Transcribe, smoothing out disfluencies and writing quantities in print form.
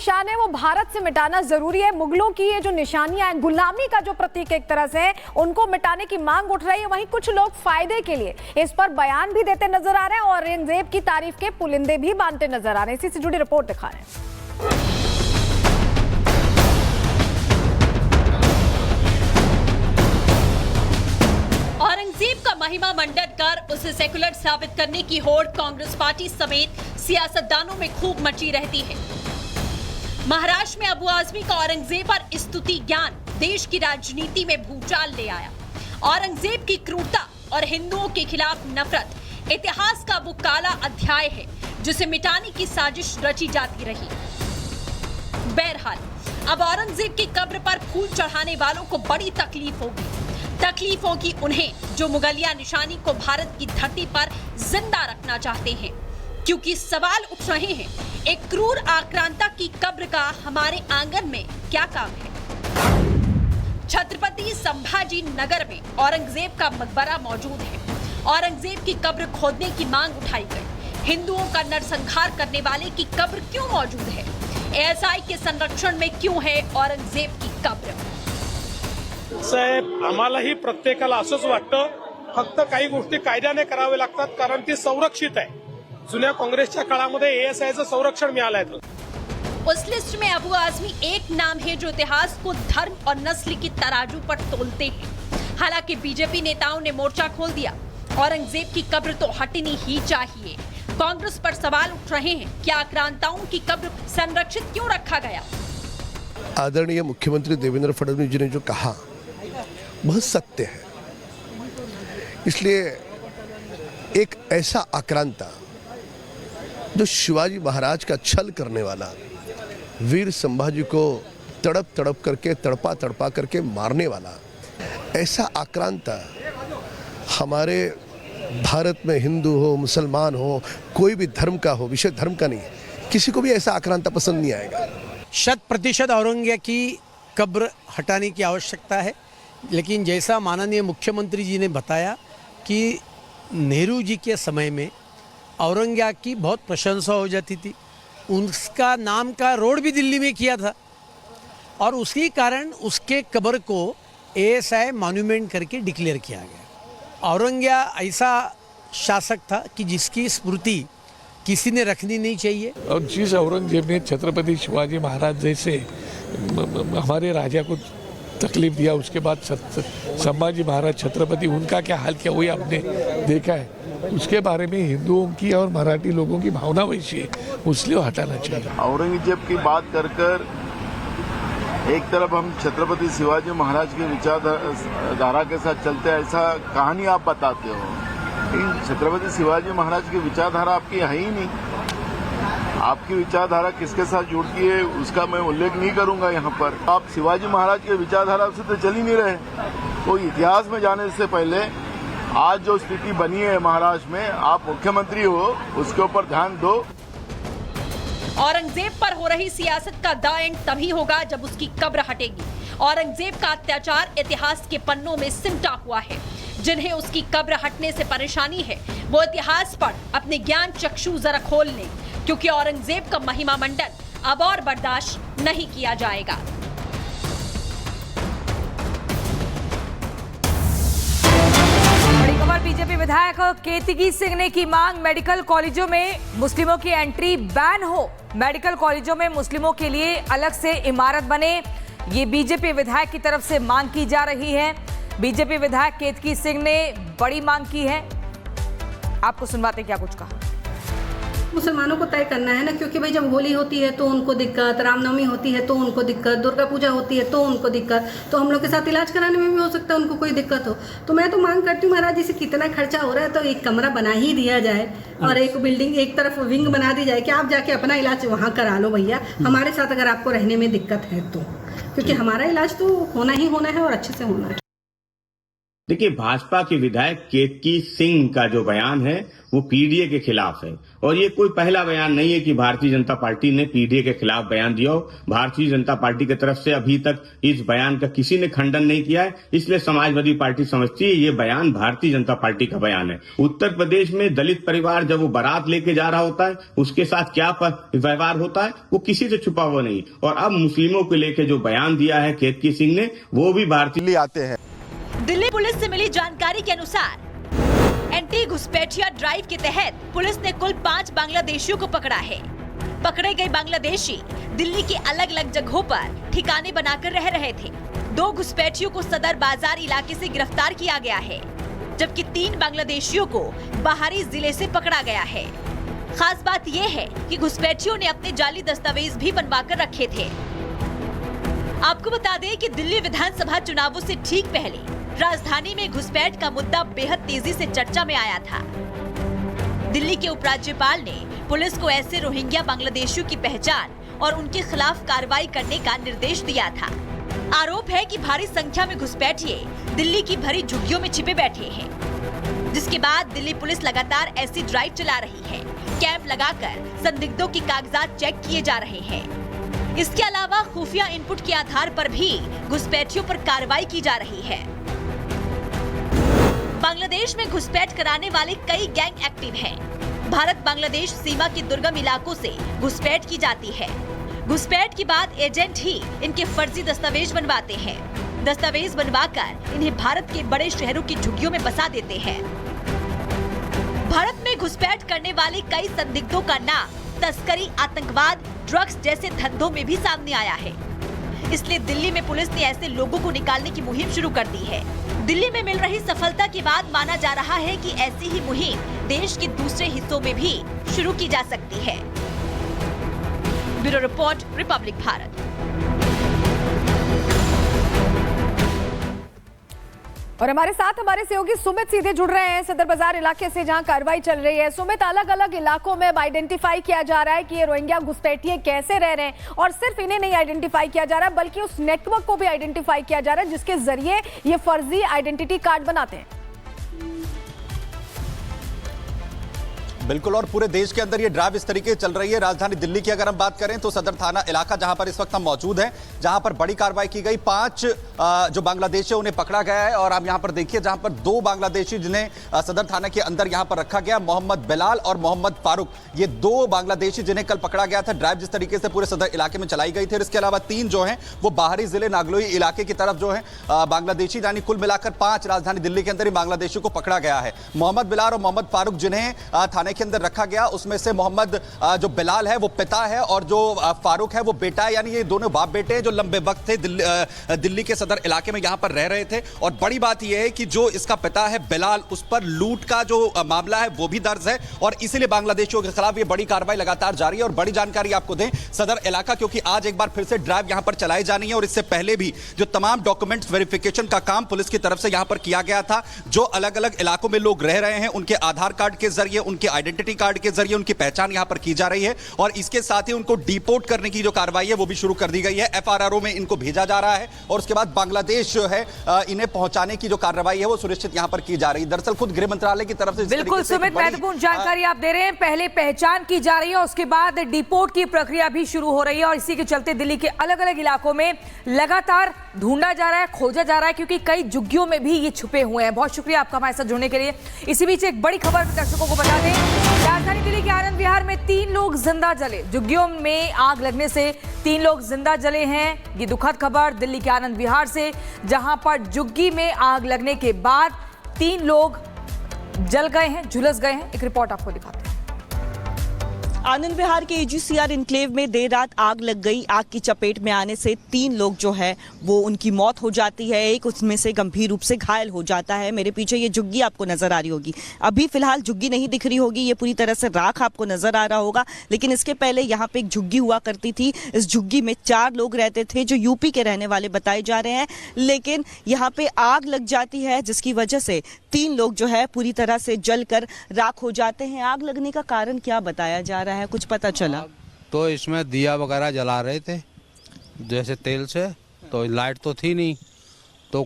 निशान है वो भारत से मिटाना जरूरी है। मुगलों की ये जो निशानियां हैं, गुलामी का जो प्रतीक एक तरह से है, उनको मिटाने की मांग उठ रही है। वहीं कुछ लोग फायदे के लिए इस पर बयान भी देते नजर आ रहे हैं और औरंगजेब की तारीफ के पुलिंदे भी बांधते नजर आ रहे हैं। इसी से जुड़ी रिपोर्ट दिखा रहे हैं। औरंगजेब का महिमा मंडन कर उसे सेकुलर साबित करने की होड़ कांग्रेस पार्टी समेत सियासतदानों में खूब मची रहती है। महाराष्ट्र में अबू आजमी का औरंगजेब पर स्तुति ज्ञान देश की राजनीति में भूचाल ले आया। औरंगजेब की क्रूरता और हिंदुओं के खिलाफ नफरत इतिहास का वो काला अध्याय है जिसे मिटाने की साजिश रची जाती रही। बहरहाल अब औरंगजेब की कब्र पर फूल चढ़ाने वालों को बड़ी तकलीफ होगी। तकलीफ होगी उन्हें जो मुगलिया निशानी को भारत की धरती पर जिंदा रखना चाहते हैं, क्योंकि सवाल उठ रहे हैं, एक क्रूर आक्रांता की कब्र का हमारे आंगन में क्या काम है। छत्रपति संभाजी नगर में औरंगजेब का मकबरा मौजूद है। औरंगजेब की कब्र खोदने की मांग उठाई गई। हिंदुओं का नरसंहार करने वाले की कब्र क्यों मौजूद है? एएसआई के संरक्षण में क्यों है औरंगजेब की कब्र? साहेब, आम्हालाही प्रत्येकाला असंच वाटतं, फक्त काही गोष्टी कायद्याने करावे लागतात कारण ती संरक्षित आहे। जुन्या काँग्रेसच्या काळामध्ये एएसआयचं संरक्षण मिळालंय। उस लिस्ट में अबू आजमी एक नाम है जो इतिहास को धर्म और नस्ल की तराजू पर तोलते हैं। हालांकि बीजेपी नेताओं ने मोर्चा खोल दिया। औरंगजेब की कब्र तो हटनी ही चाहिए। कांग्रेस पर सवाल उठ रहे हैं कि आक्रांताओं की कब्र संरक्षित क्यों रखा गया? आदरणीय मुख्यमंत्री देवेंद्र फडणवीस जी ने जो कहा बहुत सत्य है। इसलिए एक ऐसा आक्रांता जो शिवाजी महाराज का छल करने वाला, वीर संभाजी को तड़प तड़प करके तड़पा तड़पा करके मारने वाला, ऐसा आक्रांता हमारे भारत में हिंदू हो, मुसलमान हो, कोई भी धर्म का हो, विषय धर्म का नहीं है, किसी को भी ऐसा आक्रांता पसंद नहीं आएगा। 100% औरंगजेब की कब्र हटाने की आवश्यकता है, लेकिन जैसा माननीय मुख्यमंत्री जी ने बताया कि नेहरू जी के समय में औरंगजेब की बहुत प्रशंसा हो जाती थी। उसका नाम का रोड भी दिल्ली में किया था और उसी कारण उसके कब्र को एएसआई मॉन्यूमेंट करके डिक्लेयर किया गया। औरंगजेब ऐसा शासक था कि जिसकी स्मृति किसी ने रखनी नहीं चाहिए। और जिस औरंगजेब ने छत्रपति शिवाजी महाराज जैसे हमारे राजा को तकलीफ दिया, उसके बाद संभाजी महाराज छत्रपति, उनका क्या हाल किया वही आपने देखा है। उसके बारे में हिंदुओं की और मराठी लोगों की भावना वैसी है, इसलिए हटाना चाहिए। औरंगजेब की बात कर कर एक तरफ हम छत्रपति शिवाजी महाराज की विचारधारा के साथ चलते हैं, ऐसा कहानी आप बताते हो। छत्रपति शिवाजी महाराज की विचारधारा आपकी है ही नहीं। आपकी विचारधारा किसके साथ जुड़ती है उसका मैं उल्लेख नहीं करूंगा यहाँ पर। आप शिवाजी महाराज की विचारधारा से तो चल ही नहीं रहे। तो इतिहास में जाने से पहले आज जो स्थिति बनी है महाराष्ट्र में, आप मुख्यमंत्री हो, उसके ऊपर ध्यान दो। औरंगजेब पर हो रही सियासत का द एंड तभी होगा जब उसकी कब्र हटेगी। औरंगजेब का अत्याचार इतिहास के पन्नों में सिमटा हुआ है। जिन्हें उसकी कब्र हटने से परेशानी है वो इतिहास पर अपने ज्ञान चक्षु जरा खोल लें, क्योंकि औरंगजेब का महिमा मंडन अब और बर्दाश्त नहीं किया जाएगा। बड़ी खबर, बीजेपी विधायक केतकी सिंह ने की मांग, मेडिकल कॉलेजों में मुस्लिमों की एंट्री बैन हो। मेडिकल कॉलेजों में मुस्लिमों के लिए अलग से इमारत बने, ये बीजेपी विधायक की तरफ से मांग की जा रही है। बीजेपी विधायक केतकी सिंह ने बड़ी मांग की है। आपको सुनवाते क्या कुछ कहा। मुसलमानों को तय करना है ना, क्योंकि भाई जब होली होती है तो उनको दिक्कत, रामनवमी होती है तो उनको दिक्कत, दुर्गा पूजा होती है तो उनको दिक्कत, तो हम लोग के साथ इलाज कराने में भी हो सकता है उनको कोई दिक्कत हो। तो मैं तो मांग करती हूँ महाराज जी से, कितना खर्चा हो रहा है तो एक कमरा बना ही दिया जाए और एक बिल्डिंग एक तरफ विंग बना दी जाए कि आप जाके अपना इलाज वहाँ करा लो भैया, हमारे साथ अगर आपको रहने में दिक्कत है तो, क्योंकि हमारा इलाज तो होना ही होना है और अच्छे से होना है। देखिए, भाजपा के विधायक केतकी सिंह का जो बयान है वो पीडीए के खिलाफ है और ये कोई पहला बयान नहीं है कि भारतीय जनता पार्टी ने पीडीए के खिलाफ बयान दिया हो। भारतीय जनता पार्टी की तरफ से अभी तक इस बयान का किसी ने खंडन नहीं किया है, इसलिए समाजवादी पार्टी समझती है ये बयान भारतीय जनता पार्टी का बयान है। उत्तर प्रदेश में दलित परिवार जब वो बारात लेके जा रहा होता है उसके साथ क्या व्यवहार होता है वो किसी से छुपा हुआ नहीं, और अब मुस्लिमों को लेकर जो बयान दिया है केतकी सिंह ने वो भी भारतीय आते हैं। दिल्ली पुलिस से मिली जानकारी के अनुसार एंटी घुसपैठिया ड्राइव के तहत पुलिस ने कुल 5 बांग्लादेशियों को पकड़ा है। पकड़े गए बांग्लादेशी दिल्ली के अलग अलग जगहों पर ठिकाने बनाकर रह रहे थे। 2 घुसपैठियों को सदर बाजार इलाके से गिरफ्तार किया गया है, जबकि 3 बांग्लादेशियों को बाहरी जिले से पकड़ा गया है। खास बात यह है कि घुसपैठियों ने अपने जाली दस्तावेज भी बनवा कर रखे थे। आपको बता दें कि दिल्ली विधानसभा चुनावों से ठीक पहले राजधानी में घुसपैठ का मुद्दा बेहद तेजी से चर्चा में आया था। दिल्ली के उपराज्यपाल ने पुलिस को ऐसे रोहिंग्या बांग्लादेशियों की पहचान और उनके खिलाफ कार्रवाई करने का निर्देश दिया था। आरोप है कि भारी संख्या में घुसपैठिए दिल्ली की भरी झुग्गियों में छिपे बैठे हैं, जिसके बाद दिल्ली पुलिस लगातार ऐसी ड्राइव चला रही है। कैंप लगाकर संदिग्धों के कागजात चेक किए जा रहे हैं। इसके अलावा खुफिया इनपुट के आधार पर भी घुसपैठियों पर कार्रवाई की जा रही है। बांग्लादेश में घुसपैठ कराने वाले कई गैंग एक्टिव हैं। भारत बांग्लादेश सीमा के दुर्गम इलाकों से घुसपैठ की जाती है। घुसपैठ के बाद एजेंट ही इनके फर्जी दस्तावेज बनवाते हैं। दस्तावेज बनवाकर इन्हें भारत के बड़े शहरों की झुग्गियों में बसा देते हैं। भारत में घुसपैठ करने वाले कई संदिग्धों का नाम तस्करी, आतंकवाद, ड्रग्स जैसे धंधों में भी सामने आया है। इसलिए दिल्ली में पुलिस ने ऐसे लोगों को निकालने की मुहिम शुरू कर दी है। दिल्ली में मिल रही सफलता के बाद माना जा रहा है कि ऐसी ही मुहिम देश के दूसरे हिस्सों में भी शुरू की जा सकती है। Bureau report, Republic Bharat. और हमारे साथ हमारे सहयोगी सुमित सीधे जुड़ रहे हैं सदर बाजार इलाके से, जहां कार्रवाई चल रही है। सुमित, अलग अलग इलाकों में आइडेंटिफाई किया जा रहा है कि ये रोहिंग्या घुसपैठिए कैसे रह रहे हैं, और सिर्फ इन्हें नहीं आइडेंटिफाई किया जा रहा है बल्कि उस नेटवर्क को भी आइडेंटिफाई किया जा रहा है जिसके जरिए ये फर्जी आइडेंटिटी कार्ड बनाते हैं। बिल्कुल, और पूरे देश के अंदर ये ड्राइव इस तरीके चल रही है। राजधानी दिल्ली की अगर हम बात करें तो सदर थाना इलाका जहां पर इस वक्त हम मौजूद हैं, जहां पर बड़ी कार्रवाई की गई। 5 जो बांग्लादेशी उन्हें पकड़ा गया है, और आप यहां पर देखिए जहां पर 2 बांग्लादेशी जिन्हें सदर थाना के अंदर यहां पर रखा गया, मोहम्मद बिलाल और मोहम्मद फारूक, ये 2 बांग्लादेशी जिन्हें कल पकड़ा गया था। ड्राइव जिस तरीके से पूरे सदर इलाके में चलाई गई थी, और इसके अलावा 3 जो हैं वो बाहरी जिले नागलोई इलाके की तरफ जो है बांग्लादेशी, यानी कुल मिलाकर 5 राजधानी दिल्ली के अंदर ही बांग्लादेशी को पकड़ा गया है। मोहम्मद बिलाल और मोहम्मद फारूक जिन्हें थाने के अंदर रखा गया, उसमें से मोहम्मद जो बिलाल है वो पिता है और जो फारूक है वो बेटा है, यानी ये दोनों बाप बेटे हैं जो लंबे वक्त थे दिल्ली के सदर इलाके में यहां पर रह रहे थे। और बड़ी बात यह है कि जो इसका पिता है बिलाल, उस पर लूट का जो मामला है वो भी दर्ज है, और इसीलिए बांग्लादेशियों के खिलाफ ये बड़ी कार्रवाई लगातार जारी है। और बड़ी जानकारी आपको दें सदर इलाका, क्योंकि आज एक बार फिर से ड्राइव यहां पर चलाई जानी है, और इससे पहले भी जो तमाम डॉक्यूमेंट्स वेरिफिकेशन का काम पुलिस की तरफ से यहां पर किया गया था, जो अलग अलग इलाकों में लोग रह रहे हैं उनके आधार कार्ड के जरिए, उनके आइडेंटिटी कार्ड के जरिए उनकी पहचान यहां पर की जा रही है, और इसके साथ ही उनको डिपोर्ट करने की जो कार्रवाई है वो भी शुरू कर दी गई है। एफआरआरओ में इनको भेजा जा रहा है, और उसके बाद बांग्लादेश जो है इन्हें पहुंचाने की जो कार्रवाई है वो सुनिश्चित यहां पर की जा रही है। दरअसल खुद गृह मंत्रालय की तरफ से बिल्कुल सुमित, महत्वपूर्ण जानकारी आप दे रहे हैं। पहले पहचान की जा रही है, उसके बाद डिपोर्ट की प्रक्रिया भी शुरू हो रही है, और इसी के चलते दिल्ली के अलग अलग इलाकों में लगातार ढूंढा जा रहा है, खोजा जा रहा है, क्योंकि कई झुग्गियों में भी ये छुपे हुए हैं। बहुत शुक्रिया आपका हमारे साथ जुड़ने के लिए। इसी बीच एक बड़ी खबर दर्शकों को बता दें, राजधानी दिल्ली के आनंद विहार में 3 लोग जिंदा जले। झुग्गियों में आग लगने से 3 लोग जिंदा जले हैं। ये दुखद खबर दिल्ली के आनंद विहार से, जहां पर झुग्गी में आग लगने के बाद 3 लोग जल गए हैं, झुलस गए हैं। एक रिपोर्ट आपको दिखाते हैं। आनंद विहार के एजीसीआर इनक्लेव में देर रात आग लग गई। आग की चपेट में आने से 3 लोग जो है वो उनकी मौत हो जाती है, एक उसमें से गंभीर रूप से घायल हो जाता है। मेरे पीछे ये झुग्गी आपको नजर आ रही होगी, अभी फिलहाल झुग्गी नहीं दिख रही होगी, ये पूरी तरह से राख आपको नजर आ रहा होगा, लेकिन इसके पहले यहाँ पे एक झुग्गी हुआ करती थी। इस झुग्गी में 4 लोग रहते थे जो यूपी के रहने वाले बताए जा रहे हैं, लेकिन यहाँ पे आग लग जाती है जिसकी वजह से 3 लोग जो है पूरी तरह से जलकर राख हो जाते हैं। आग लगने का कारण क्या बताया जा रहा है, कुछ पता चला? तो इसमें दिया वगैरह जला रहे थे जैसे तेल से, तो लाइट तो थी नहीं,